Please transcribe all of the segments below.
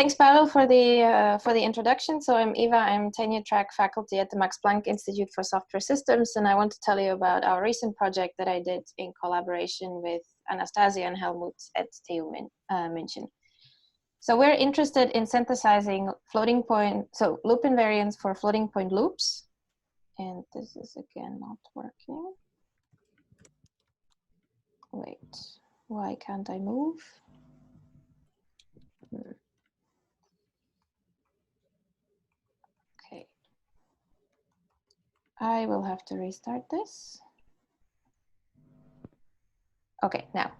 Thanks, Pavel, for the introduction. So I'm Eva. I'm tenure track faculty at the Max Planck Institute for Software Systems, and I want to tell you about our recent project that I did in collaboration with Anastasia and Helmut at TU München. So we're interested in synthesizing floating point, so loop invariants for floating point loops. And this is again not working. Wait, why can't I move? Okay. I will have to restart this. Okay, now.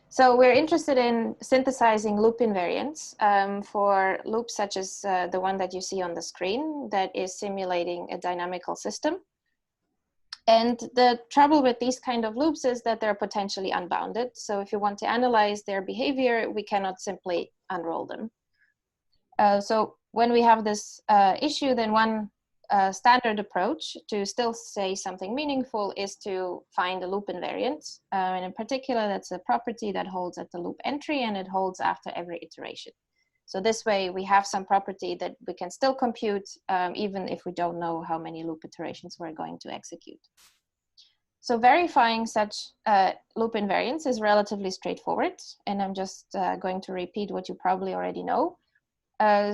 So we're interested in synthesizing loop invariants for loops such as the one that you see on the screen that is simulating a dynamical system. And the trouble with these kind of loops is that they're potentially unbounded. So if you want to analyze their behavior, we cannot simply unroll them. So when we have this issue, then one standard approach to still say something meaningful is to find a loop invariant. And in particular, that's a property that holds at the loop entry and it holds after every iteration. So this way we have some property that we can still compute even if we don't know how many loop iterations we're going to execute. So verifying such loop invariants is relatively straightforward. And I'm just going to repeat what you probably already know.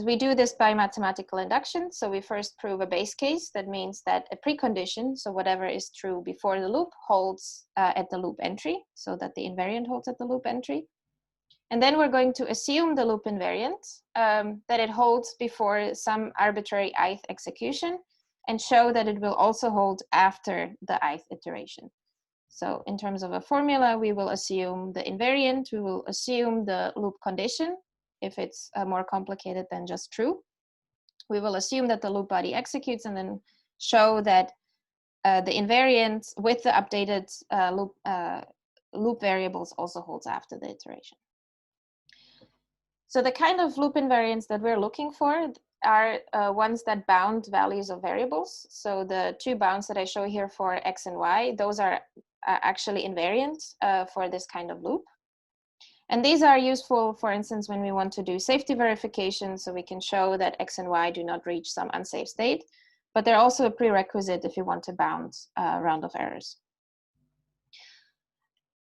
We do this by mathematical induction. So we first prove a base case. That means that a precondition, so whatever is true before the loop, holds at the loop entry, so that the invariant holds at the loop entry. And then we're going to assume the loop invariant, that it holds before some arbitrary ith execution, and show that it will also hold after the ith iteration. So in terms of a formula, we will assume the invariant, we will assume the loop condition, if it's more complicated than just true. We will assume that the loop body executes and then show that the invariant with the updated loop variables also holds after the iteration. So the kind of loop invariants that we're looking for are ones that bound values of variables. So the two bounds that I show here for x and y, those are actually invariant for this kind of loop. And these are useful, for instance, when we want to do safety verification, so we can show that x and y do not reach some unsafe state, but they're also a prerequisite if you want to bound a round of errors.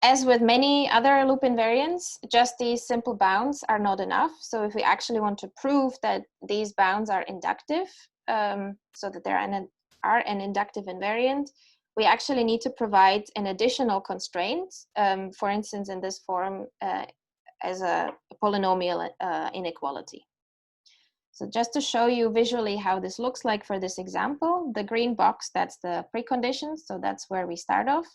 As with many other loop invariants, just these simple bounds are not enough. So if we actually want to prove that these bounds are inductive, so that there are an inductive invariant, we actually need to provide an additional constraint, for instance, in this form as a polynomial inequality. So just to show you visually how this looks like for this example, the green box, that's the preconditions, so that's where we start off.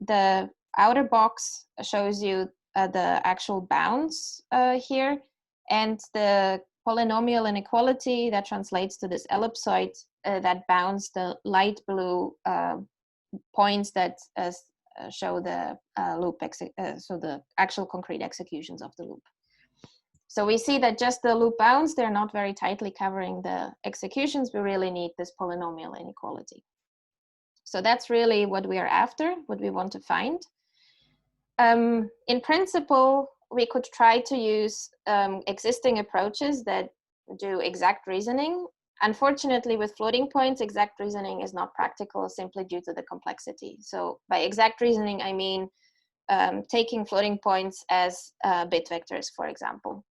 The outer box shows you the actual bounds here, and the polynomial inequality that translates to this ellipsoid that bounds the light blue points that show the loop, so the actual concrete executions of the loop. So we see that just the loop bounds, they're not very tightly covering the executions. We really need this polynomial inequality. So that's really what we are after, what we want to find. In principle, we could try to use existing approaches that do exact reasoning. Unfortunately, with floating points, exact reasoning is not practical simply due to the complexity. So by exact reasoning, I mean taking floating points as bit vectors, for example.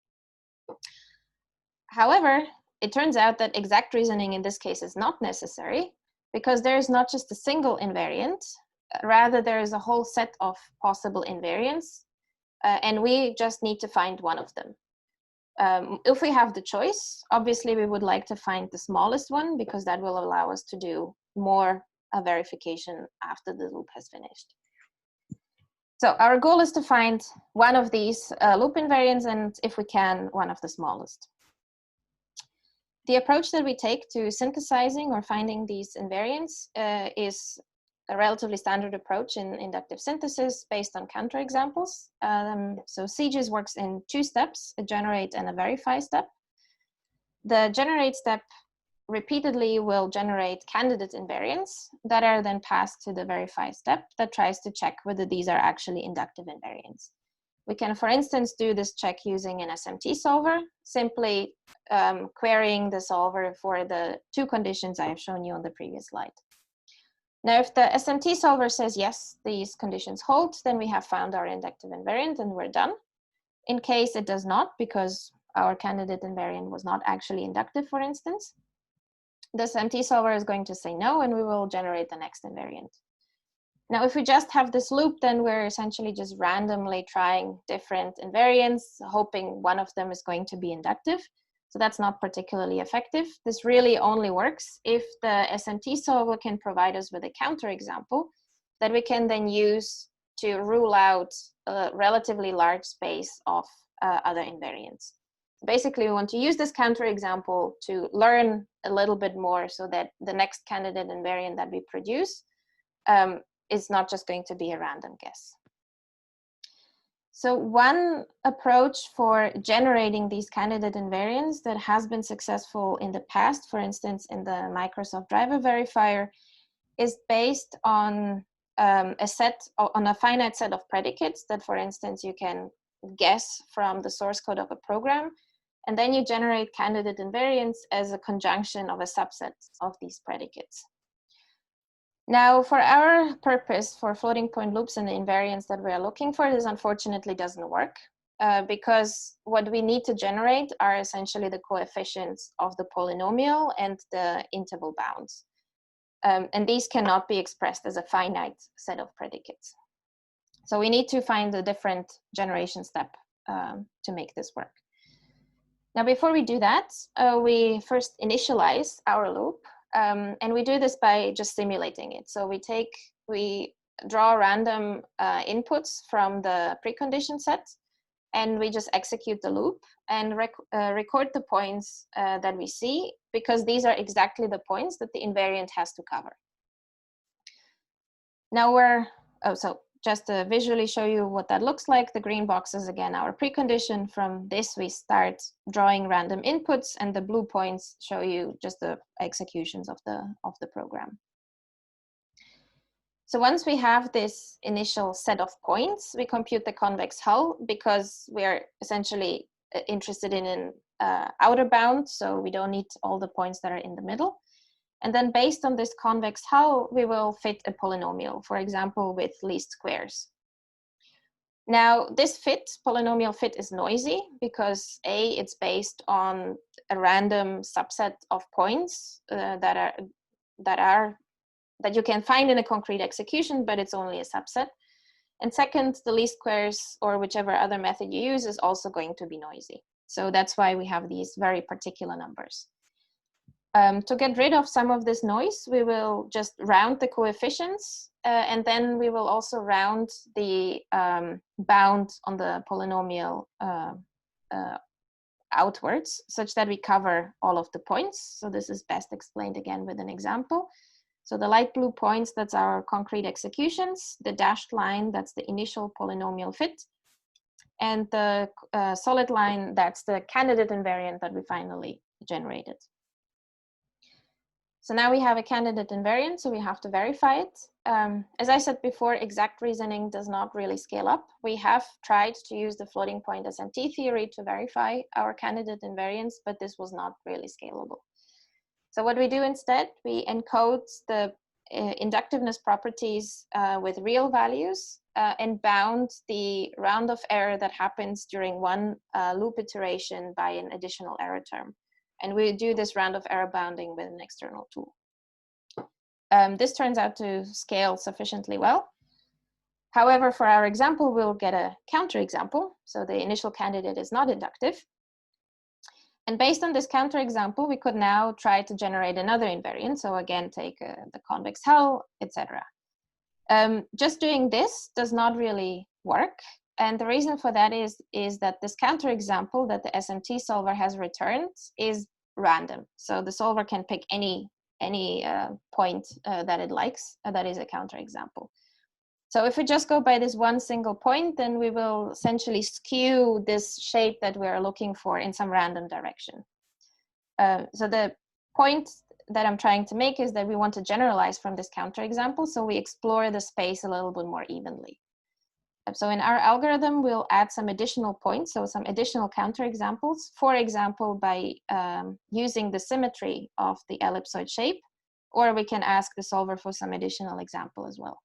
However, it turns out that exact reasoning in this case is not necessary, because there is not just a single invariant, rather there is a whole set of possible invariants, and we just need to find one of them. If we have the choice, obviously we would like to find the smallest one, because that will allow us to do more verification after the loop has finished. So our goal is to find one of these loop invariants, and if we can, one of the smallest. The approach that we take to synthesizing or finding these invariants is a relatively standard approach in inductive synthesis based on counterexamples. So CGIS works in two steps, a generate and a verify step. The generate step repeatedly will generate candidate invariants that are then passed to the verify step that tries to check whether these are actually inductive invariants. We can, for instance, do this check using an SMT solver, simply querying the solver for the two conditions I have shown you on the previous slide. Now, if the SMT solver says, yes, these conditions hold, then we have found our inductive invariant and we're done. In case it does not, because our candidate invariant was not actually inductive, for instance, the SMT solver is going to say no, and we will generate the next invariant. Now, if we just have this loop, then we're essentially just randomly trying different invariants, hoping one of them is going to be inductive. So that's not particularly effective. This really only works if the SMT solver can provide us with a counterexample that we can then use to rule out a relatively large space of other invariants. Basically, we want to use this counterexample to learn a little bit more so that the next candidate invariant that we produce is not just going to be a random guess. So one approach for generating these candidate invariants that has been successful in the past, for instance, in the Microsoft driver verifier, is based on a finite set of predicates that, for instance, you can guess from the source code of a program, and then you generate candidate invariants as a conjunction of a subset of these predicates. Now, for our purpose, for floating point loops and the invariants that we are looking for, this unfortunately doesn't work because what we need to generate are essentially the coefficients of the polynomial and the interval bounds. And these cannot be expressed as a finite set of predicates. So we need to find a different generation step to make this work. Now, before we do that, we first initialize our loop. And we do this by just simulating it. So we draw random inputs from the precondition set, and we just execute the loop and record the points that we see, because these are exactly the points that the invariant has to cover. Now so just to visually show you what that looks like, the green box is again our precondition. From this, we start drawing random inputs, and the blue points show you just the executions of the program. So once we have this initial set of points, we compute the convex hull, because we're essentially interested in an outer bound, so we don't need all the points that are in the middle. And then based on this convex hull, we will fit a polynomial, for example, with least squares. Now, this polynomial fit is noisy because it's based on a random subset of points that you can find in a concrete execution, but it's only a subset. And second, the least squares, or whichever other method you use, is also going to be noisy. So that's why we have these very particular numbers. To get rid of some of this noise, we will just round the coefficients, and then we will also round the bound on the polynomial outwards, such that we cover all of the points. So this is best explained again with an example. So the light blue points, that's our concrete executions. The dashed line, that's the initial polynomial fit. And the solid line, that's the candidate invariant that we finally generated. So now we have a candidate invariant, so we have to verify it. As I said before, exact reasoning does not really scale up. We have tried to use the floating point SMT theory to verify our candidate invariants, but this was not really scalable. So what we do instead, we encode the inductiveness properties with real values and bound the round of error that happens during one loop iteration by an additional error term. And we do this round of error bounding with an external tool. This turns out to scale sufficiently well. However, for our example, we'll get a counterexample. So the initial candidate is not inductive. And based on this counterexample, we could now try to generate another invariant. So again, take the convex hull, etc. Just doing this does not really work. And the reason for that is that this counterexample that the SMT solver has returned is random. So the solver can pick any point that it likes, that is a counterexample. So if we just go by this one single point, then we will essentially skew this shape that we're looking for in some random direction. So the point that I'm trying to make is that we want to generalize from this counterexample, so we explore the space a little bit more evenly. So in our algorithm, we'll add some additional points, so some additional counterexamples, for example, by using the symmetry of the ellipsoid shape, or we can ask the solver for some additional example as well.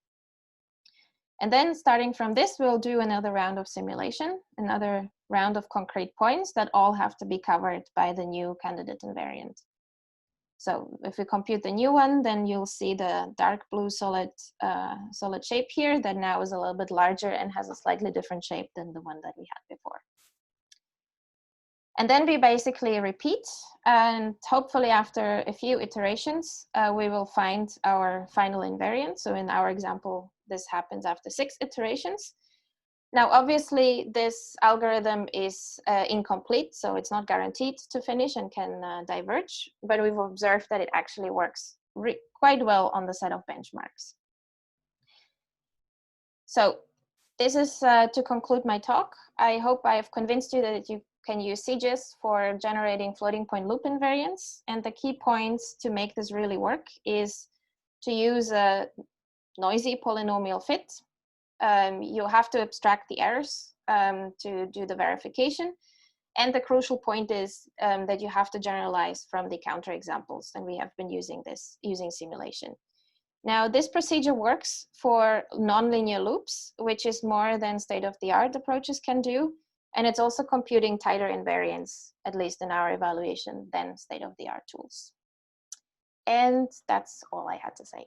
And then starting from this, we'll do another round of simulation, another round of concrete points that all have to be covered by the new candidate invariant. So if we compute the new one, then you'll see the dark blue solid shape here that now is a little bit larger and has a slightly different shape than the one that we had before. And then we basically repeat, and hopefully after a few iterations, we will find our final invariant. So in our example, this happens after 6 iterations. Now, obviously, this algorithm is incomplete, so it's not guaranteed to finish and can diverge, but we've observed that it actually works quite well on the set of benchmarks. So this is to conclude my talk. I hope I have convinced you that you can use CGIS for generating floating point loop invariants. And the key points to make this really work is to use a noisy polynomial fit. You have to abstract the errors to do the verification. And the crucial point is that you have to generalize from the counterexamples. And we have been using this using simulation. Now, this procedure works for nonlinear loops, which is more than state-of-the-art approaches can do. And it's also computing tighter invariants, at least in our evaluation, than state-of-the-art tools. And that's all I had to say.